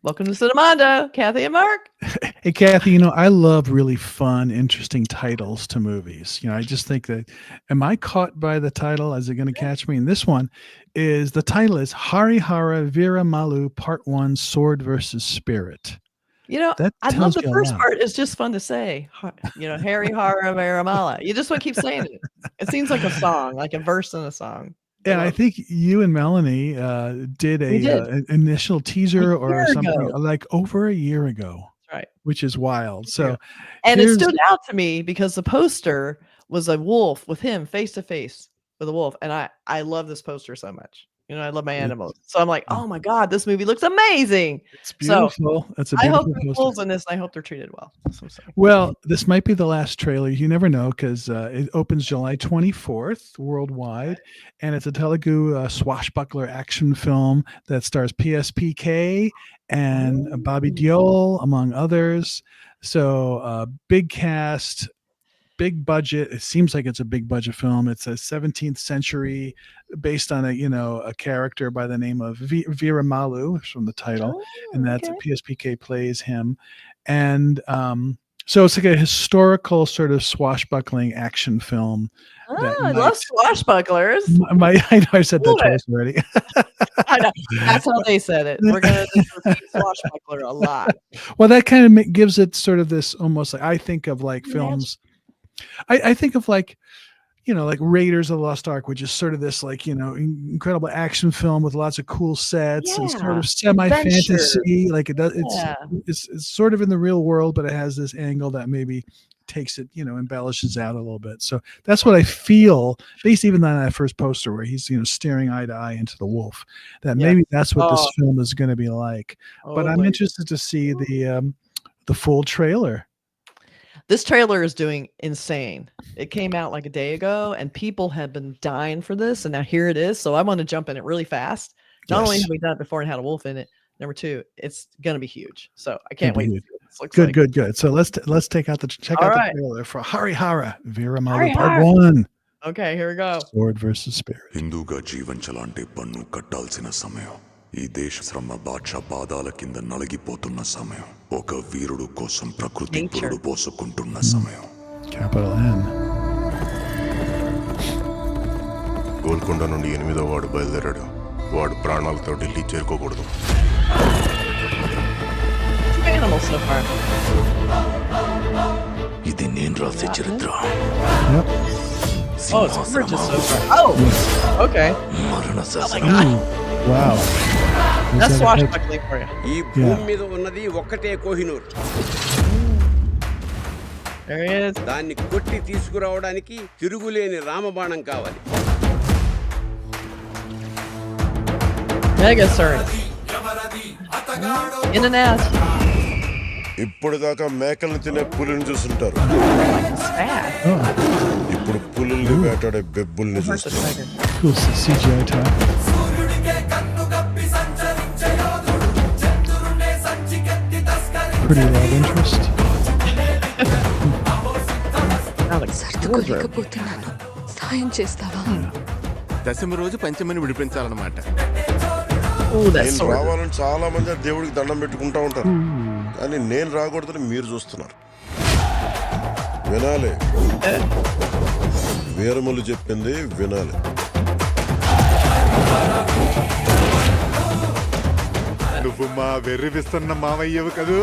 Welcome to Cinemondo, Kathy and Mark. Hey, Kathy, I love really fun, interesting titles to movies. I just think that, am I caught by the title? Is it going to catch me? And this one the title is Hari Hara Veera Mallu Part 1 Sword versus Spirit. That I love tells the you a first lot. part. It's just fun to say. Hari Hara Veera Mallu. You just want to keep saying it. It seems like a song, like a verse in a song. And I think you and Melanie did an initial teaser or something like over a year ago. That's right. Which is wild. So, and it stood out to me because the poster was a wolf with him face to face with a wolf, and I love this poster so much. I love my animals, so I'm like, oh my god, this movie looks amazing. It's beautiful. That's a beautiful I hope there's poster. wolves in this, and I hope they're treated well. Well, this might be the last trailer. You never know, because it opens July 24th worldwide, and it's a Telugu swashbuckler action film that stars PSPK and Bobby Deol, among others. So big cast, big budget. It seems like it's a big budget film. It's a 17th century based on a character by the name of Veera Mallu from the title. And that's PSPK plays him. And so it's like a historical sort of swashbuckling action film. I love swashbucklers. I know I said that twice already. I know. That's how they said it. We're going to repeat swashbuckler a lot. Well, that kind of gives it sort of this almost like, I think of like films. I think of like Raiders of the Lost Ark, which is sort of this like, incredible action film with lots of cool sets and sort of semi-fantasy. Like it's sort of in the real world, but it has this angle that maybe takes it, embellishes out a little bit. So that's what I feel, based even on that first poster where he's, staring eye to eye into the wolf, that maybe that's what this film is going to be like. But I'm interested to see the full trailer. This trailer is doing insane. It came out like a day ago, and people have been dying for this, and now here it is. So I want to jump in it really fast. Not only have we done it before and had a wolf in it, number two, it's gonna be huge. So I can't wait. Good. So let's check out the trailer for Hari Hara Veera Mallu Part 1. Okay, here we go. Sword versus Spirit. హిందూగా జీవించాలంటే పన్ను కట్టాల్సిన సమయం. ఈ దేశ శ్రమ బాద్షా పాదాల కింద నలిగిపోతున్న సమయం. ఒక వీరుడు కోసం ప్రకృతి పురుడు పోసుకుంటున్న సమయం. Capital N. గోల్కొండ నుండి 8వ వాడు బయలుదేరాడు. వాడు ప్రాణాలతో ఢిల్లీ చేరుకోకూడదు. ఇది నేను రాసే చరిత్ర. Okay. మరణ శాసనం. Wow. That's swashbuckling for you. ఈ భూమి మీద ఉన్నది ఒక్కటే కోహినూర్. There he is. దాన్ని కొట్టి తీసుకురావడానికి తిరుగులేని రామబాణం కావాలి. Mega surge. In and out. ఇప్పటిదాకా మేకలను తినే పులిని చూస్తుంటారు. ఇప్పుడు పులుల్ని వేటాడే బెబ్బుల్ని చూస్తారు. Cool CGI time. Pretty love interest. సర్దుకోలేకపోతున్నాను, సాయం చేస్తావా? దశమి రోజు పంచమిని విడిపించాలన్నమాట. నేను రావాలని చాలా మంది దేవుడికి దండం పెట్టుకుంటా ఉంటారు, కానీ నేను రాకూడదని మీరు చూస్తున్నారు. వినాలి, వీరమల్లు చెప్పింది వినాలి. నువ్వు మా వెర్రివిస్తున్న మావయ్యవు కదూ.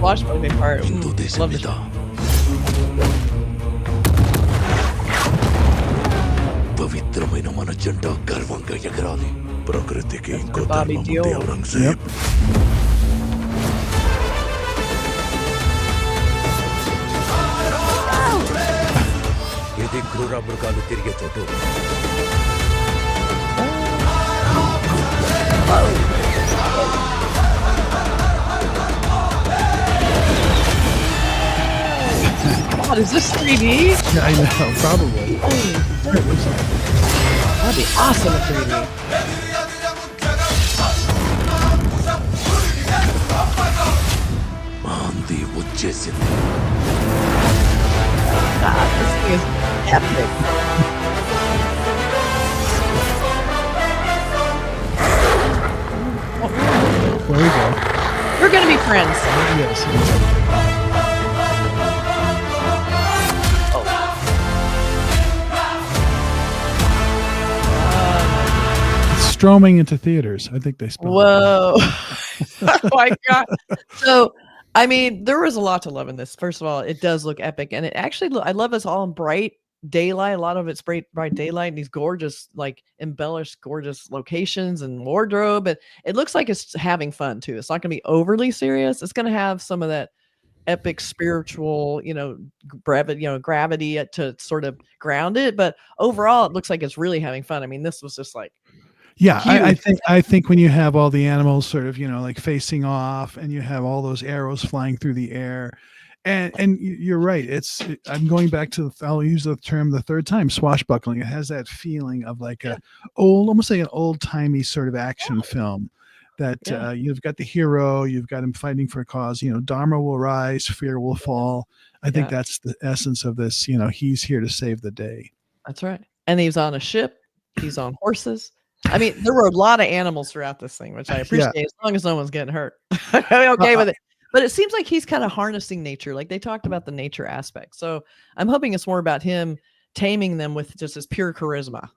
Swashbuckling part. హిందూ దేశం మీద పవిత్రమైన మన జెండా గర్వంగా ఎగరాలి. ప్రకృతికి ఇంకో ధర్మం ఉంది, ఔరంగజేబ్. ఇది క్రూర మృగాలు తిరిగే చోటు. God, is this 3D? Yeah, I know, probably. That'd be awesome in 3D. ఆంది వచ్చేసింది. God, this thing is There we go. We're gonna be friends. Yes. It's stroming into theaters. I think they spelled Whoa. Oh my God. So, I mean, there was a lot to love in this. First of all, it does look epic. And it actually, I love it's all in bright daylight. A lot of it's bright daylight and these gorgeous, like embellished, gorgeous locations and wardrobe. And it looks like it's having fun too. It's not going to be overly serious. It's going to have some of that epic spiritual, gravity to sort of ground it. But overall, it looks like it's really having fun. I mean, this was just like, Yeah, I think when you have all the animals sort of, like facing off and you have all those arrows flying through the air, and you're right. I'm going back to I'll use the term the third time, swashbuckling. It has that feeling of like almost like an old timey sort of action film that you've got the hero, you've got him fighting for a cause, Dharma will rise, fear will fall. I think that's the essence of this, he's here to save the day. That's right. And he's on a ship, he's on horses. I mean, there were a lot of animals throughout this thing, which I appreciate as long as no one's getting hurt. I'm okay with it. But it seems like he's kind of harnessing nature. Like they talked about the nature aspect. So I'm hoping it's more about him taming them with just his pure charisma.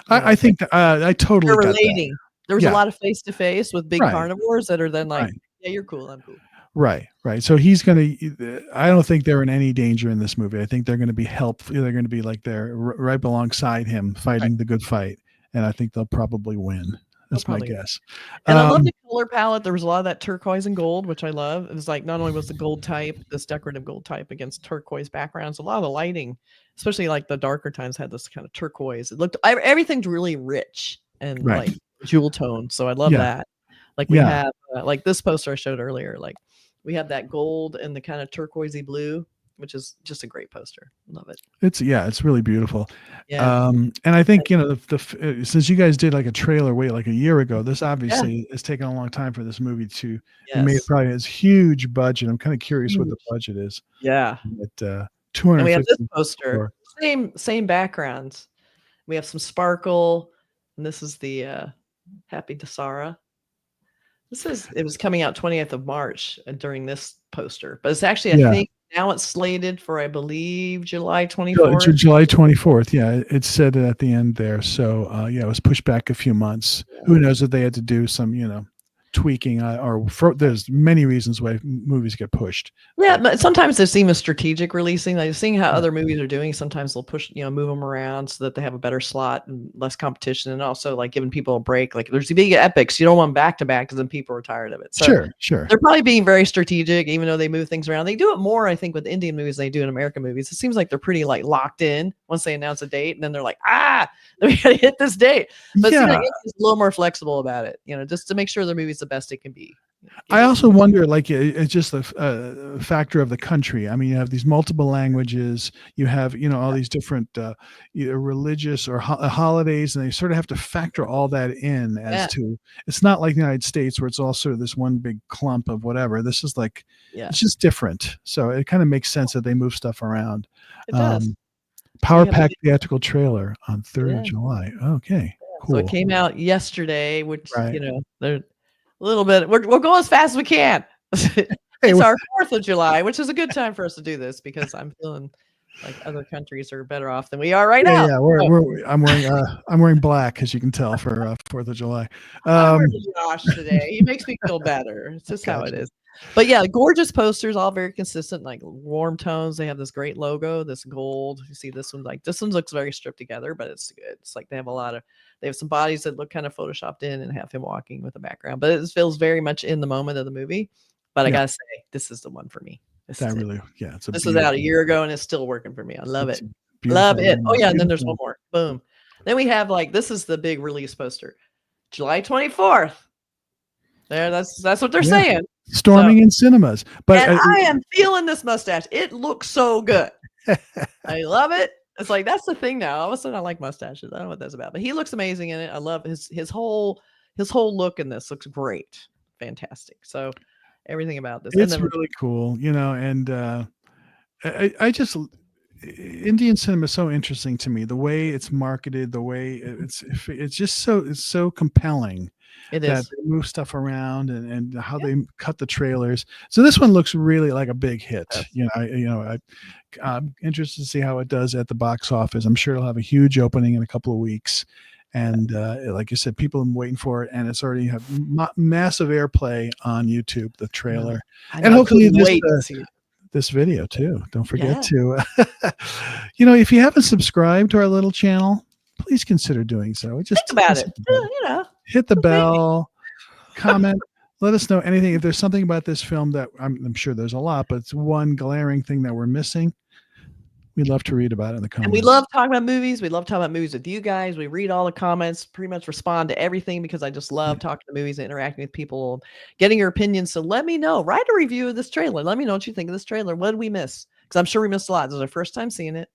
I think I totally got relating. That. There was a lot of face-to-face with big carnivores that are then like, right. Yeah, you're cool. I'm cool. Right. So he's going to, I don't think they're in any danger in this movie. I think they're going to be helpful. They're going to be like they're right alongside him fighting the good fight. And I think they'll probably win. That's my guess. And I love the color palette. There was a lot of that turquoise and gold, which I love. It was like not only was the gold type, this decorative gold type against turquoise backgrounds, a lot of the lighting, especially like the darker times, had this kind of turquoise. It looked everything's really rich and like jewel tone. So I love that. Like we have like this poster I showed earlier. Like we have that gold and the kind of turquoisey blue, which is just a great poster. Love it. It's really beautiful. Yeah. And I think, since you guys did like a trailer like a year ago, this obviously has taken a long time for this movie to be made. Probably has huge budget. I'm kind of curious what the budget is. Yeah. At 250. And we have this poster, same backgrounds. We have some sparkle, and this is the Happy Dasara. It was coming out 20th of March during this poster, but it's actually, I think now it's slated for, I believe, July 24th. July 24th. Yeah. It said it at the end there. So, it was pushed back a few months. Yeah. Who knows if they had to do some, tweaking there's many reasons why movies get pushed. Yeah. But sometimes it's even strategic releasing, like seeing how other movies are doing. Sometimes they'll push, move them around so that they have a better slot and less competition. And also like giving people a break. Like there's the big epics. You don't want them back to back because then people are tired of it. So sure. They're probably being very strategic, even though they move things around. They do it more, I think, with Indian movies than they do in American movies. It seems like they're pretty like locked in once they announce a date, and then they're like, we gotta hit this date. But it seems like it's a little more flexible about it, just to make sure the movie's the best it can be. I also wonder, like, it's just a factor of the country. I mean, you have these multiple languages, you have, all these different either religious or holidays, and they sort of have to factor all that in as to, it's not like the United States where it's all sort of this one big clump of whatever. This is like, it's just different. So it kind of makes sense that they move stuff around. It does. Power Pack theatrical trailer on 3rd of July. Okay, cool. So it came out yesterday, which, they're a little bit, we're going as fast as we can. It's our 4th of July, which is a good time for us to do this because I'm feeling like other countries are better off than we are right now. Yeah, I'm wearing black, as you can tell, for 4th of July. I'm wearing Josh today. He makes me feel better. It's just how it is. But yeah, gorgeous posters, all very consistent, like warm tones. They have this great logo, this gold. You see this one, like this one looks very stripped together, but it's good. It's like they have some bodies that look kind of photoshopped in and have him walking with the background, but it feels very much in the moment of the movie. But I gotta say, this is the one for me. This was out a year ago and it's still working for me. I love it. Love it. Oh yeah, and then there's one more. Boom. Then we have this is the big release poster. July 24th. There, that's what they're saying. Storming in cinemas. But I am feeling this mustache. It looks so good. I love it. It's like that's the thing now. All of a sudden I like mustaches. I don't know what that's about. But he looks amazing in it. I love his whole look in this looks great. Fantastic. So everything about this. It's really cool, and I just Indian cinema is so interesting to me. The way it's marketed, the way it's just so compelling. It That is. they move stuff around and how they cut the trailers. So this one looks really like a big hit. I'm interested to see how it does at the box office. I'm sure it'll have a huge opening in a couple of weeks. And like you said, people have been waiting for it, and it's already have massive airplay on YouTube. The trailer, I and know, hopefully couldn't wait to see it. this video too. Don't forget to, if you haven't subscribed to our little channel, please consider doing so. Just Think about it. Hit the bell, comment, let us know anything. If there's something about this film that I'm sure there's a lot, but it's one glaring thing that we're missing, we'd love to read about it in the comments. And we love talking about movies. We love talking about movies with you guys. We read all the comments, pretty much respond to everything because I just love talking to movies and interacting with people, getting your opinions. So let me know. Write a review of this trailer. Let me know what you think of this trailer. What did we miss? Because I'm sure we missed a lot. This is our first time seeing it.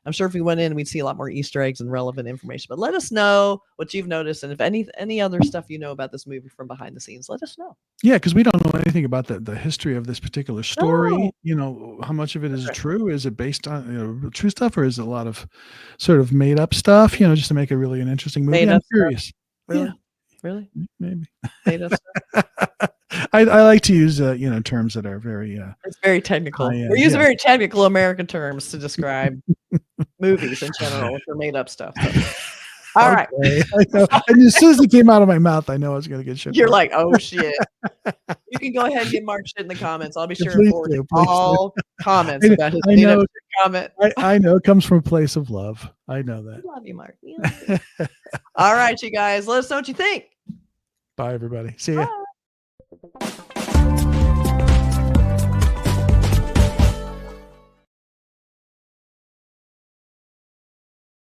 I'm sure if we went in, we'd see a lot more Easter eggs and relevant information. But let us know what you've noticed, and if any other stuff you know about this movie from behind the scenes, let us know. Yeah, because we don't know anything about the history of this particular story. No. How much of it is true? Is it based on true stuff, or is it a lot of sort of made up stuff? Just to make it really an interesting movie. I'm curious. Really? Yeah. Really? Maybe. Made up stuff? I like to use terms that are very it's very technical. We're using very technical American terms to describe movies in general, which are made up stuff. So. All right. I know. And as soon as it came out of my mouth, I know I was going to get shit. You're like, oh shit. You can go ahead and give Mark shit in the comments. I'll be sure to forward all comments about his made up comment. I know it comes from a place of love. I know that. I love you, Mark. All right, you guys. Let us know what you think. Bye, everybody. See ya. Bye.